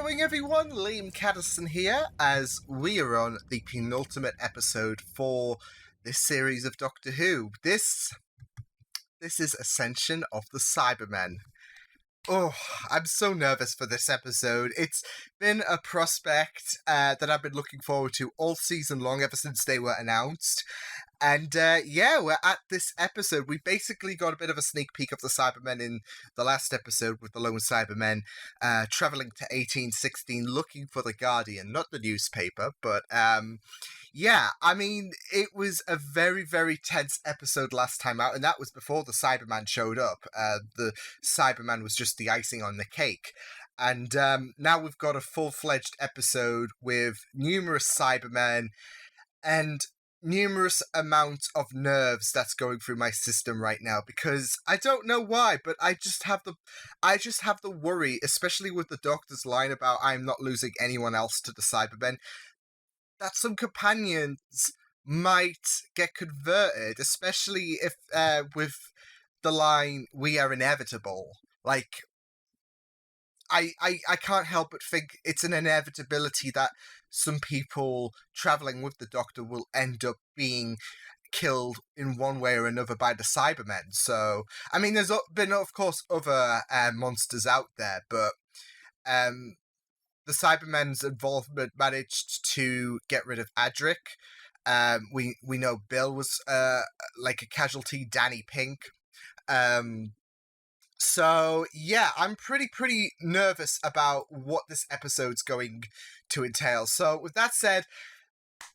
going, everyone? Liam Catterson here, as we are on the penultimate episode for this series of Doctor Who. This is Ascension of the Cybermen. Oh, I'm so nervous for this episode. It's been a prospect that I've been looking forward to all season long, ever since they were announced. And yeah, we're at this episode. We basically got a bit of a sneak peek of the Cybermen in the last episode with the lone Cybermen travelling to 1816 looking for the Guardian, not the newspaper, but yeah, I mean, it was a very, very tense episode last time out, and that was before the Cyberman showed up. The Cyberman was just the icing on the cake. And now we've got a full-fledged episode with numerous Cybermen and numerous amounts of nerves that's going through my system right now, because I don't know why, but I just have the worry, especially with the Doctor's line about I'm not losing anyone else to the Cybermen, that some companions might get converted, especially if with the line "we are inevitable." Like, I can't help but think it's an inevitability that some people travelling with the Doctor will end up being killed in one way or another by the Cybermen. So, I mean, there's been, of course, other monsters out there, but the Cybermen's involvement managed to get rid of Adric. We know Bill was like a casualty, Danny Pink. So, yeah, I'm pretty nervous about what this episode's going to entail. So, with that said,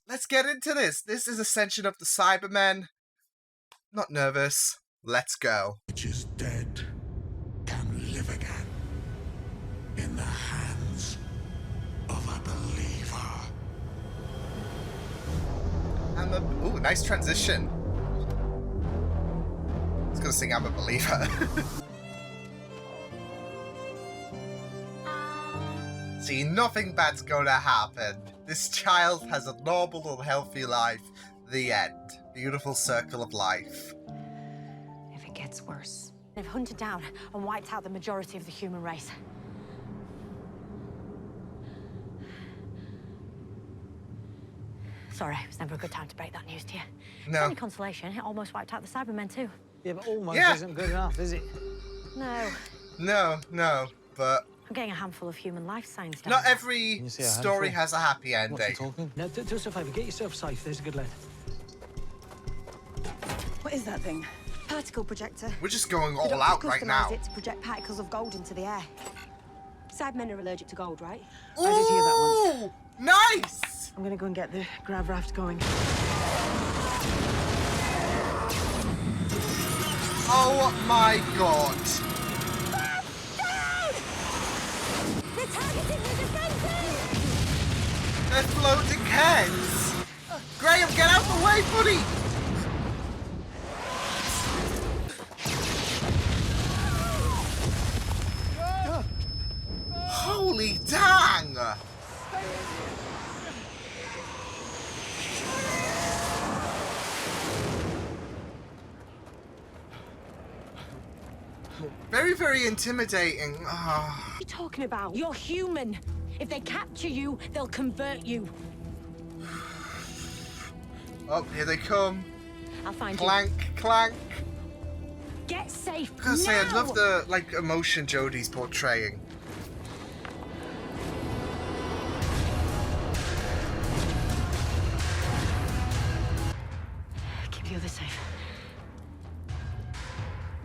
let's get into this. This is Ascension of the Cybermen. Not nervous. Let's go. Which is dead can live again in the hands of a believer. Ooh, nice transition. I was gonna sing I'm a Believer. See, nothing bad's gonna happen. This child has a normal and healthy life. The end. Beautiful circle of life. If it gets worse. They've hunted down and wiped out the majority of the human race. Sorry, it was never a good time to break that news to you. No. It's only consolation, it almost wiped out the Cybermen too. Yeah, but almost Yeah. isn't good enough, is it? No. No, but I'm getting a handful of human life signs down. not every You see a story handful? has a happy What's he ending. talking? Now, do us a favour, get yourself safe. There's a good lad. What is that thing? Particle projector. We're just going The all Doctor out right now. customised it to project particles of gold into the air. Cybermen are allergic to gold, right? Ooh, I did hear that once. nice! I'm gonna go and get the grav raft going. Oh my god. They're targeting the defences! They're floating heads! Graham, get out the way, buddy! Holy dang! Very, very intimidating. What are you talking about? You're human. If they capture you, they'll convert you. Oh, here they come. I'll find Clank, clank. you. Get safe I gotta say, I now. love the emotion Jodie's portraying. Keep the others safe.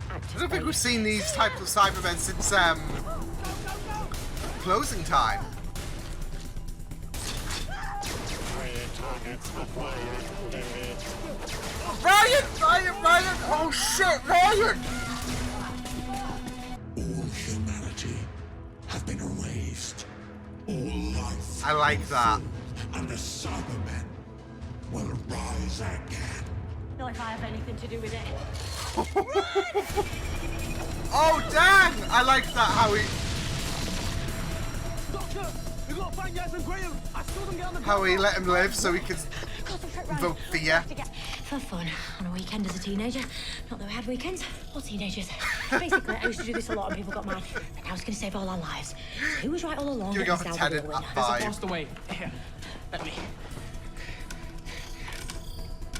I don't think we've seen these types of Cybermen since closing time. Ryan! Oh shit, Ryan! All humanity have been erased. All life. I like that. And the Cybermen will rise again. Not if I have anything to do with it. Oh dang! I like that how he Doctor! We've got to find Yaz and Graham! I saw them get on the how he let him live so he could Concentrate, Ryan. invoke fear. For fun, on a weekend as a teenager. Not that we had weekends, or teenagers. Basically, I used to do this a lot and people got mad. I was going to save all our lives. So who was right all along? Giving and off a who's now the Tenet real winner? vibe. Passed away. Here, let me.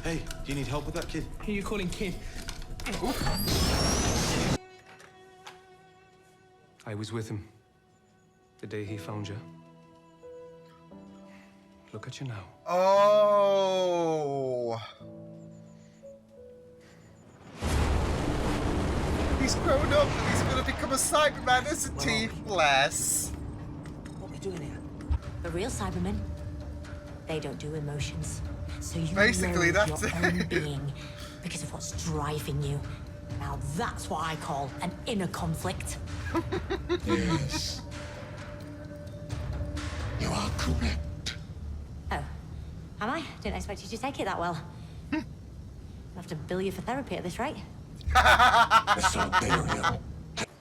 Hey, do you need help with that kid? Who are you calling kid? I was with him the day he found you. Look at you now. Oh. He's grown up and he's gonna become a Cyberman, isn't he? Bless. What are we doing here? The real Cybermen, they don't do emotions. So you Basically, know that's your it. own being because of what's driving you. Now that's what I call an inner conflict. Yes. You are correct. Oh, am I? Didn't expect you to take it that well. I'll have to bill you for therapy at this rate. The Cybermen.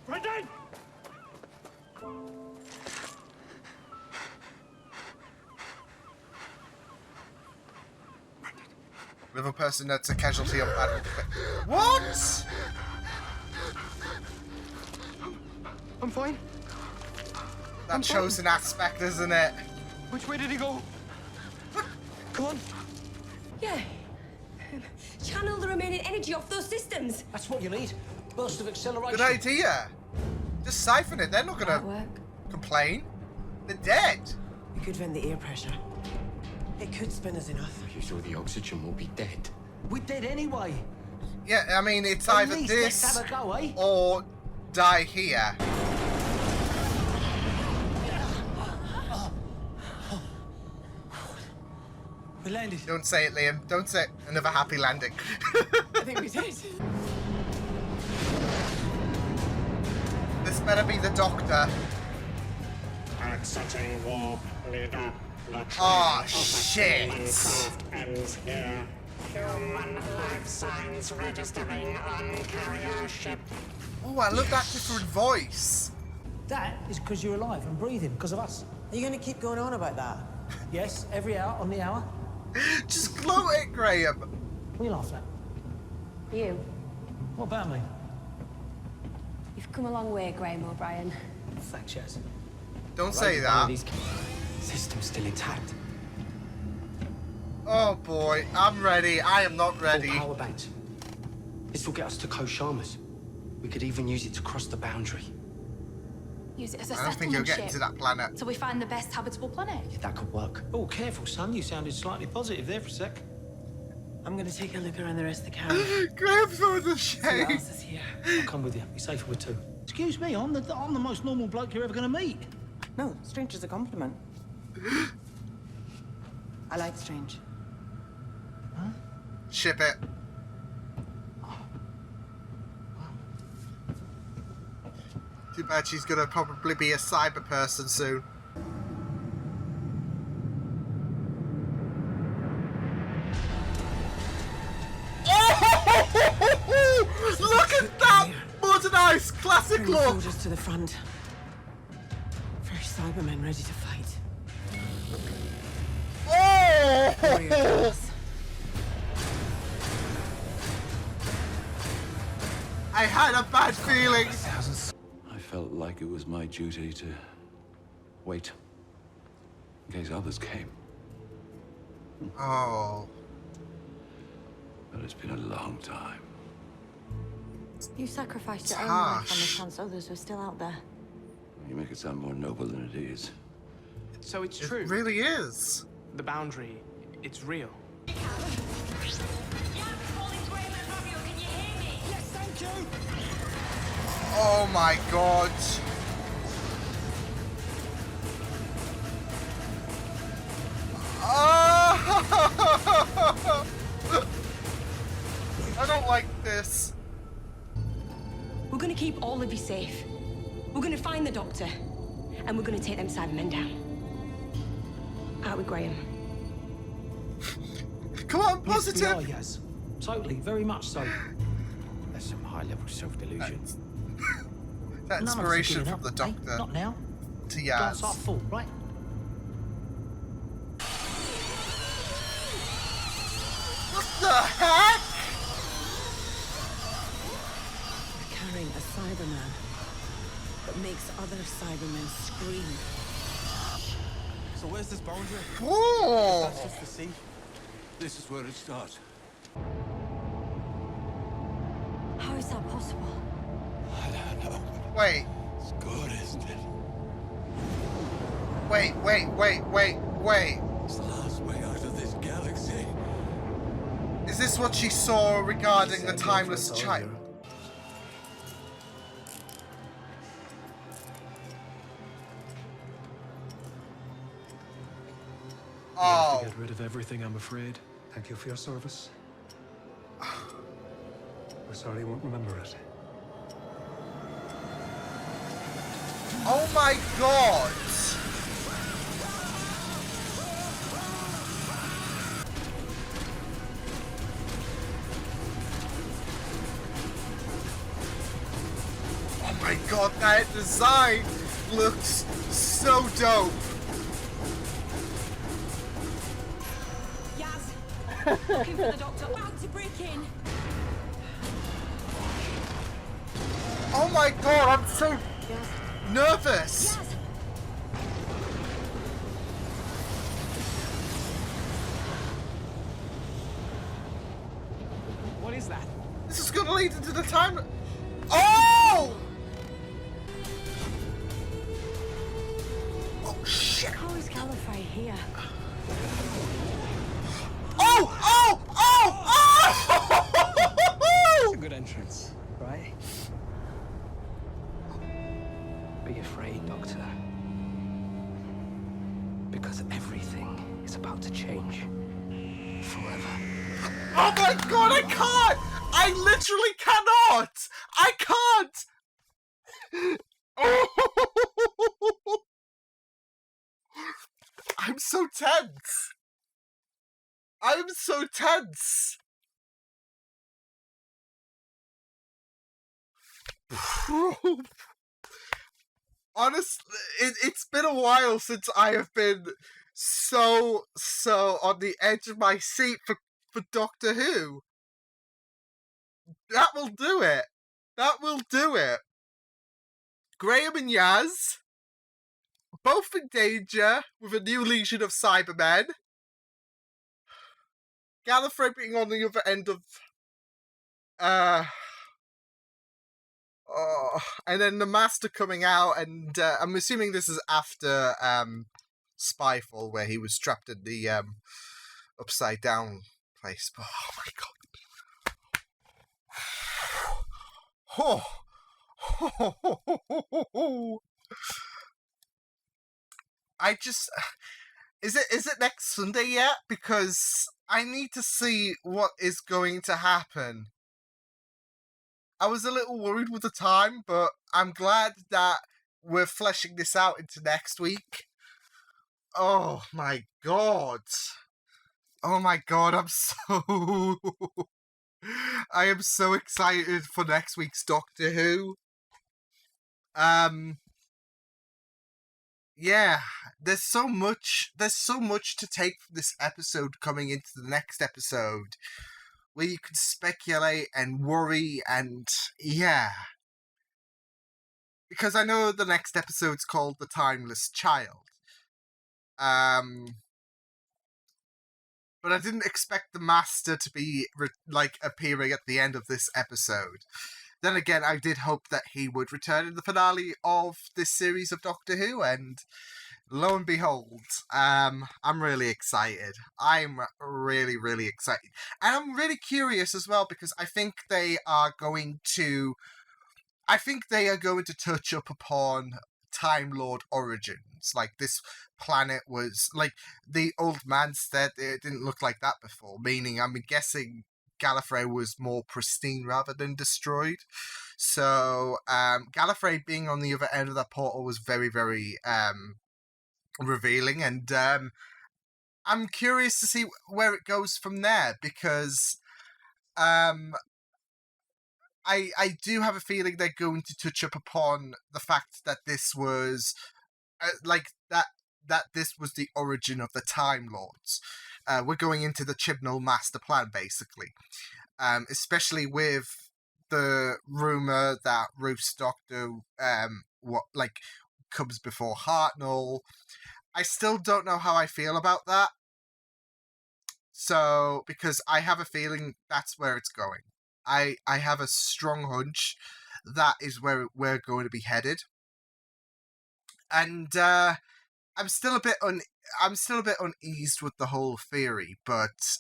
Brendan! Liver person that's a casualty of battle. What? I'm fine. That chosen aspect, isn't it? Which way did he go? Come on. Yeah. Channel the remaining energy off those systems. That's what you need. Burst of acceleration. Good idea. Just siphon it. They're not Might gonna work. complain. They're dead. We could vent the air pressure. It could spin us enough. You sure the oxygen will be dead? We're dead anyway. Yeah, I mean, it's At either least this let's have a go, eh? or die here. We landed. Don't say it, Liam. Don't say it. Another happy landing. I think we did. This better be the doctor. Exiting warp, leader. The Oh, trial of the shit. human craft ends here. Human life signs registering on carrier ship. Oh, I love that different voice. That is because you're alive and breathing because of us. Are you going to keep going on about that? Yes, every hour on the hour. Just gloat it, Graham. What are you laughing at? You. What about me? You've come a long way, Graham O'Brien. Thanks, Jazz. Don't say One that. of these systems still intact. Oh boy, I'm ready. I am not ready. Full power banks. This will get us to Koshamas. We could even use it to cross the boundary. Use it as a I don't think you'll settlement get ship into that planet. till we find the best habitable planet. That could work. Oh, careful, son. You sounded slightly positive there for a sec. I'm going to take a look around the rest of the carrier. Graham's on the See what shade. else is here. I'll come with you. Be safer with two. Excuse me, I'm the most normal bloke you're ever going to meet. No, strange is a compliment. I like strange. Ship it. Too bad she's gonna probably be a cyber person soon. Oh! Look at that modernised classic Bring the look. soldiers to the front. First Cybermen ready to fight. Warrior Oh! class. I had a bad feeling. I felt like it was my duty to wait in case others came. Oh. But it's been a long time. You sacrificed your It's own life on the harsh. chance others were still out there. You make it sound more noble than it is. So it's true. It really is. The boundary, it's real. Oh my god. Oh! I don't like this. We're gonna keep all of you safe. We're gonna find the doctor. And we're gonna take them Cybermen down. Out with Graham. Come on, Yes, we are, positive. Yaz. Totally, very much so. That's some high-level self-delusion. That None of us are inspiration giving from up, the eh? doctor Not now. to Glass Yaz. half full, right? What the heck? We're carrying a Cyberman. that makes other Cybermen scream. So where's this boundary? Whoa! That's just the sea. This is where it starts. How is that possible? I don't know. Wait, It's good, isn't it? wait. It's the last way out of this galaxy. Is this what she saw regarding the timeless child? Oh. Get rid of everything, I'm afraid. Thank you for your service. We're sorry you won't remember it. Oh my god! Oh my god, that design looks so dope! Yaz, looking for the doctor. About to break in. Oh my god, I'm so nervous! Yaz. What is that? This is gonna lead into the time. Oh! Oh shit! How is Gallifrey here? Oh! Oh! Oh! A good entrance, right? Be afraid, Doctor. Because everything is about to change. Forever. Oh my god, I can't! I literally cannot! I can't! Oh! I'm so tense! I'm so tense! Honestly, it's been a while since I have been so on the edge of my seat for Doctor Who. That will do it. That will do it. Graham and Yaz, both in danger with a new legion of Cybermen. Gallifrey being on the other end of and then the Master coming out, and I'm assuming this is after Spyfall, where he was trapped in the upside down place. But, oh my god. Oh. I just... Is it next Sunday yet? Because I need to see what is going to happen. I was a little worried with the time, but I'm glad that we're fleshing this out into next week. Oh my god. Oh my god, I'm so... I am so excited for next week's Doctor Who. Yeah, there's so much to take from this episode coming into the next episode, where you can speculate and worry and, yeah. Because I know the next episode's called The Timeless Child. But I didn't expect the Master to be, appearing at the end of this episode. Then again, I did hope that he would return in the finale of this series of Doctor Who, and lo and behold, I'm really excited. I'm really, really excited. And I'm really curious as well, because I think they are going to touch up upon Time Lord origins. Like, this planet was, like, the old man said it didn't look like that before, meaning I'm guessing Gallifrey was more pristine rather than destroyed. So, Gallifrey being on the other end of that portal was very, very revealing, and I'm curious to see where it goes from there, because I do have a feeling they're going to touch up upon the fact that this was that this was the origin of the Time Lords. We're going into the Chibnall master plan, basically, especially with the rumor that Ruth's doctor comes before Hartnell. I still don't know how I feel about that. So, because I have a feeling that's where it's going. I have a strong hunch that is where we're going to be headed. And I'm still a bit uneased with the whole theory, but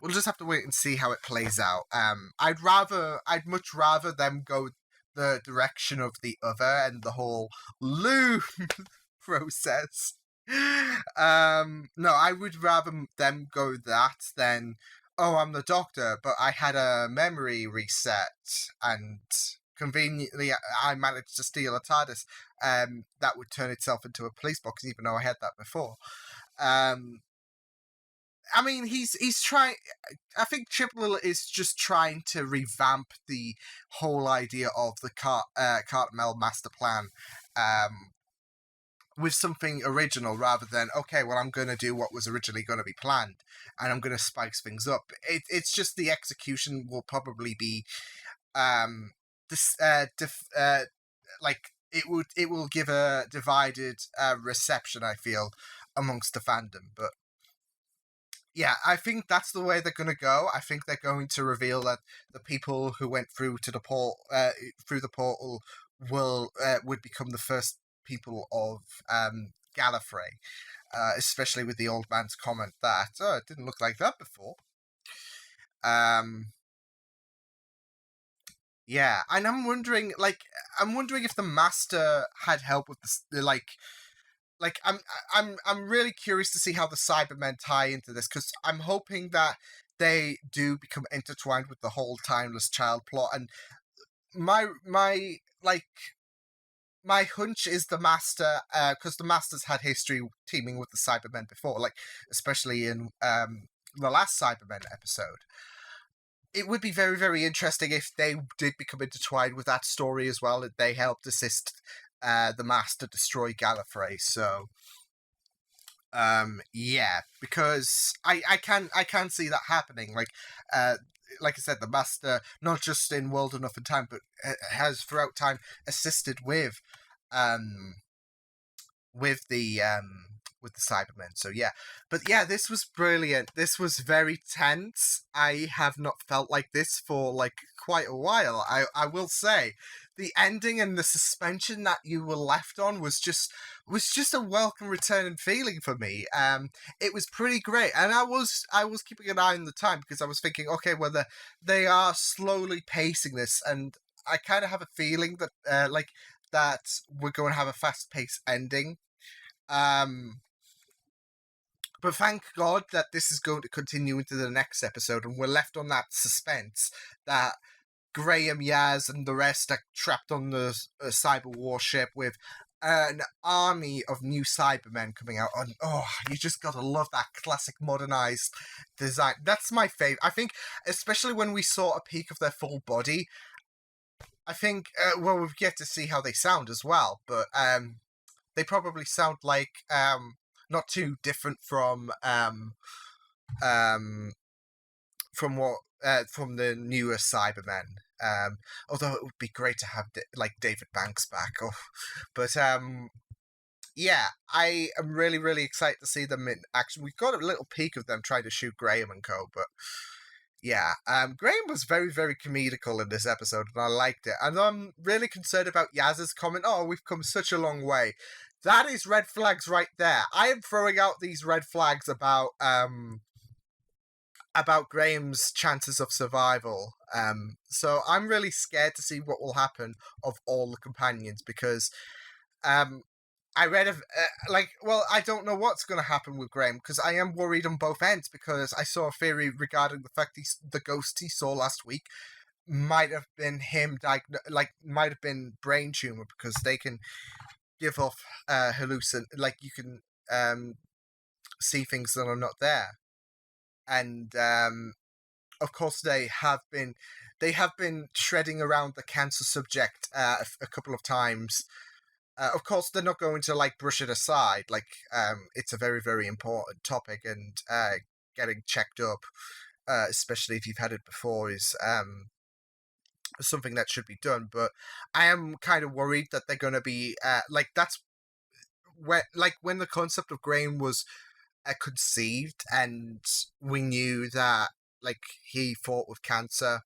we'll just have to wait and see how it plays out. I'd much rather them go the direction of the other and the whole loom process. No, I would rather them go that than, oh, I'm the doctor, but I had a memory reset and conveniently I managed to steal a TARDIS that would turn itself into a police box, even though I had that before. I mean, he's trying. I think Chibnall is just trying to revamp the whole idea of the Cartmel master plan with something original, rather than, okay, well, I'm going to do what was originally going to be planned, and I'm going to spice things up. It's just the execution will probably be it will give a divided reception, I feel, amongst the fandom, but. Yeah, I think that's the way they're going to go. I think they're going to reveal that the people who went through to the through the portal would become the first people of Gallifrey, especially with the old man's comment that it didn't look like that before. Yeah, and I'm wondering if the Master had help with this, I'm really curious to see how the Cybermen tie into this, because I'm hoping that they do become intertwined with the whole Timeless Child plot. And my hunch is the Master, because the Master's had history teaming with the Cybermen before, especially in the last Cybermen episode. It would be very, very interesting if they did become intertwined with that story as well, and they helped assist the Master destroy Gallifrey. So, yeah, because I can see that happening. Like I said, the Master, not just in World Enough and Time, but has throughout time assisted with the Cybermen. So yeah, but yeah, this was brilliant. This was very tense. I have not felt like this for quite a while. I will say, the ending and the suspension that you were left on was just a welcome returning feeling for me. It was pretty great, and I was keeping an eye on the time, because I was thinking, okay, well, they are slowly pacing this, and I kind of have a feeling that that we're going to have a fast-paced ending. But thank God that this is going to continue into the next episode, and we're left on that suspense that Graham, Yaz, and the rest are trapped on the cyber warship with an army of new Cybermen coming out. And you just gotta love that classic modernized design. That's my favorite. I think, especially when we saw a peek of their full body, I think, we've yet to see how they sound as well, but they probably sound like not too different from the newer Cybermen. Although it would be great to have David Banks back. But yeah, I am really, really excited to see them in action. We've got a little peek of them trying to shoot Graham and co. But yeah, Graham was very, very comedical in this episode, and I liked it. And I'm really concerned about Yaz's comment, "Oh, we've come such a long way." That is red flags right there. I am throwing out these red flags about Graham's chances of survival. So I'm really scared to see what will happen of all the companions, because I read I don't know what's going to happen with Graham, because I am worried on both ends, because I saw a theory regarding the fact the ghost he saw last week might have been him might have been brain tumor, because they can give off you can see things that are not there. And of course they have been treading around the cancer subject a couple of times. Of course they're not going to brush it aside. It's a very, very important topic, and getting checked up, especially if you've had it before, is something that should be done. But I am kind of worried that they're going to be that's when the concept of Graham was conceived, and we knew that he fought with cancer.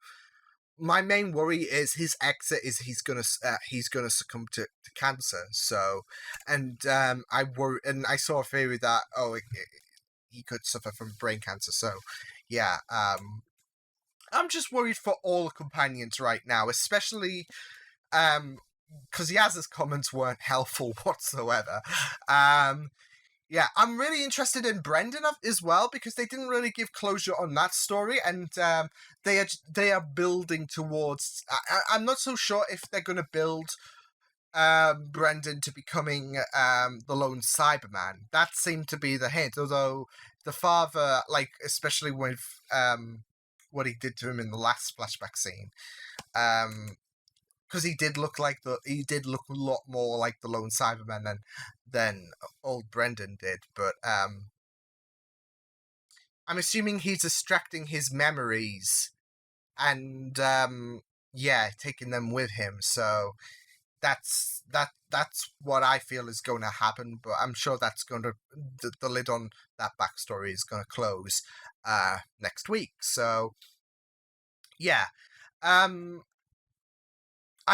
My main worry is his exit is he's gonna succumb to cancer. So, and I worry, and I saw a theory that he could suffer from brain cancer. So, yeah, I'm just worried for all the companions right now, especially because Yaz's comments weren't helpful whatsoever. Yeah, I'm really interested in Brendan as well, because they didn't really give closure on that story, and they are building towards. I'm not so sure if they're going to build Brendan to becoming the lone Cyberman. That seemed to be the hint, although the father, especially with what he did to him in the last flashback scene, because he did look a lot more like the lone Cyberman than old Brendan did. But I'm assuming he's extracting his memories and taking them with him. So that's what I feel is going to happen. But I'm sure that's going to the lid on that backstory is going to close next week. So yeah. I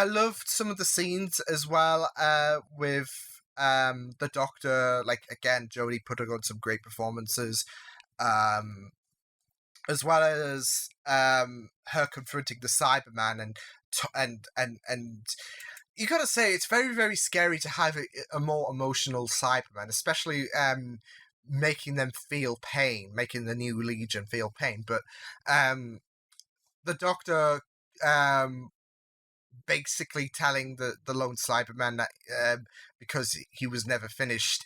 loved some of the scenes as well with the Doctor. Again, Jodie putting on some great performances, as well as her confronting the Cyberman, and you gotta say it's very, very scary to have a more emotional Cyberman, especially making them feel pain, making the new Legion feel pain. But the Doctor basically telling the lone Cyberman that because he was never finished,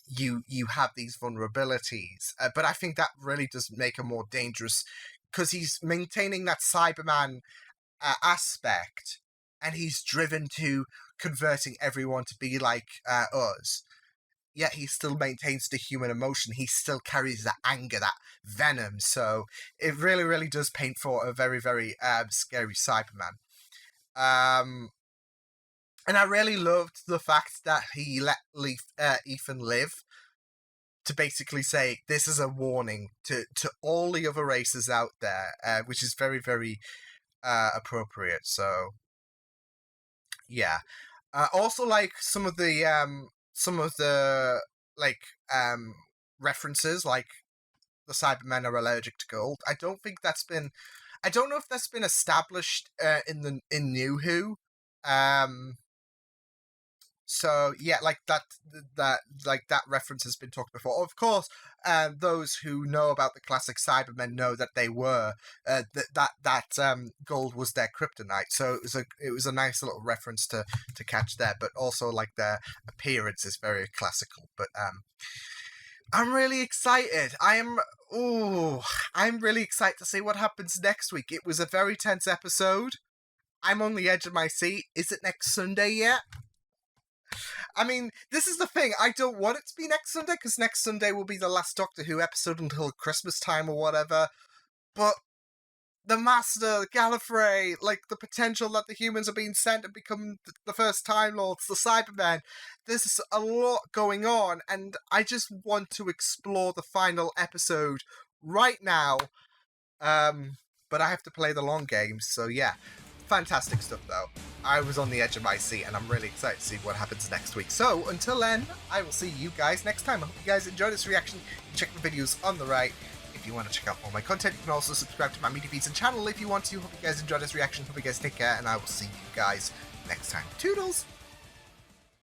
you have these vulnerabilities. But I think that really does make him more dangerous, because he's maintaining that Cyberman aspect, and he's driven to converting everyone to be like us. Yet he still maintains the human emotion. He still carries that anger, that venom. So it really, really does paint for a very, very scary Cyberman. And I really loved the fact that he let Ethan live, to basically say this is a warning to all the other races out there, which is very, very appropriate. So yeah. Also, some of the references, like the Cybermen are allergic to gold. I don't know if that's been established in New Who. So yeah, that reference has been talked before. Of course, those who know about the classic Cybermen know that they were that gold was their kryptonite. So it was a nice little reference to catch there. But also their appearance is very classical. But I'm really excited. I'm really excited to see what happens next week. It was a very tense episode. I'm on the edge of my seat. Is it next Sunday yet? I mean, this is the thing. I don't want it to be next Sunday, because next Sunday will be the last Doctor Who episode until Christmas time or whatever. But the Master, Gallifrey, the potential that the humans are being sent to become the first Time Lords, the Cybermen, there's a lot going on, and I just want to explore the final episode right now. But I have to play the long games, so yeah. Fantastic stuff, though. I was on the edge of my seat, and I'm really excited to see what happens next week. So, until then, I will see you guys next time. I hope you guys enjoyed this reaction. You can check the videos on the right. If you want to check out all my content, you can also subscribe to my media feeds and channel if you want to. Hope you guys enjoyed this reaction. Hope you guys take care, and I will see you guys next time. Toodles!